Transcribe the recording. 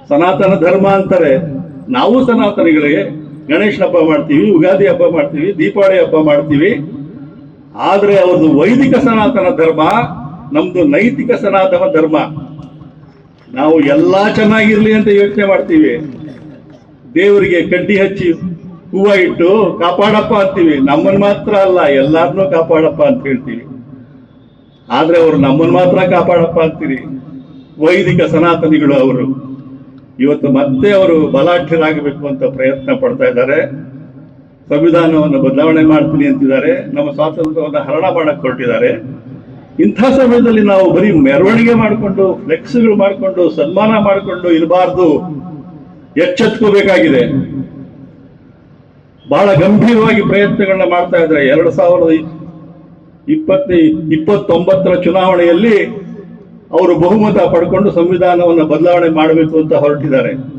ಸನಾತನ ಧರ್ಮ ಅಂತಾರೆ. ನಾವು ಸನಾತನಿಗಳಿಗೆ ಗಣೇಶನ ಹಬ್ಬ ಮಾಡ್ತೀವಿ, ಯುಗಾದಿ ಹಬ್ಬ ಮಾಡ್ತೀವಿ, ದೀಪಾವಳಿ ಹಬ್ಬ ಮಾಡ್ತೀವಿ. ಆದ್ರೆ ಅವ್ರದ್ದು ವೈದಿಕ ಸನಾತನ ಧರ್ಮ, ನಮ್ದು ನೈತಿಕ ಸನಾತನ ಧರ್ಮ. ನಾವು ಎಲ್ಲಾ ಚೆನ್ನಾಗಿರ್ಲಿ ಅಂತ ಯೋಚನೆ ಮಾಡ್ತೀವಿ. ದೇವರಿಗೆ ಕಡ್ಡಿ ಹಚ್ಚಿ ಹೂವ ಇಟ್ಟು ಕಾಪಾಡಪ್ಪ ಅಂತೀವಿ. ನಮ್ಮನ್ ಮಾತ್ರ ಅಲ್ಲ, ಎಲ್ಲಾರನ್ನೂ ಕಾಪಾಡಪ್ಪ ಅಂತ ಹೇಳ್ತೀವಿ. ಆದ್ರೆ ಅವರು ನಮ್ಮನ್ ಮಾತ್ರ ಕಾಪಾಡಪ್ಪ ಅಂತೀರಿ. ವೈದಿಕ ಸನಾತನಿಗಳು ಅವರು ಇವತ್ತು ಮತ್ತೆ ಅವರು ಬಲಾಢ್ಯರಾಗಬೇಕು ಅಂತ ಪ್ರಯತ್ನ ಪಡ್ತಾ ಇದ್ದಾರೆ. ಸಂವಿಧಾನವನ್ನು ಬದಲಾವಣೆ ಮಾಡ್ತೀನಿ ಅಂತಿದ್ದಾರೆ. ನಮ್ಮ ಸ್ವಾತಂತ್ರ್ಯವನ್ನು ಹರಣ ಮಾಡಕ್ ಹೊರಟಿದ್ದಾರೆ. ಇಂಥ ಸಮಯದಲ್ಲಿ ನಾವು ಬರೀ ಮೆರವಣಿಗೆ ಮಾಡಿಕೊಂಡು, ಫ್ಲೆಕ್ಸ್ಗಳು ಮಾಡಿಕೊಂಡು, ಸನ್ಮಾನ ಮಾಡಿಕೊಂಡು ಇರಬಾರ್ದು. ಎಚ್ಚೆತ್ಕೋಬೇಕಾಗಿದೆ. ಬಹಳ ಗಂಭೀರವಾಗಿ ಪ್ರಯತ್ನಗಳನ್ನ ಮಾಡ್ತಾ ಇದ್ದಾರೆ. 2029 ಚುನಾವಣೆಯಲ್ಲಿ ಅವರು ಬಹುಮತ ಪಡ್ಕೊಂಡು ಸಂವಿಧಾನವನ್ನು ಬದಲಾವಣೆ ಮಾಡಬೇಕು ಅಂತ ಹೊರಟಿದ್ದಾರೆ.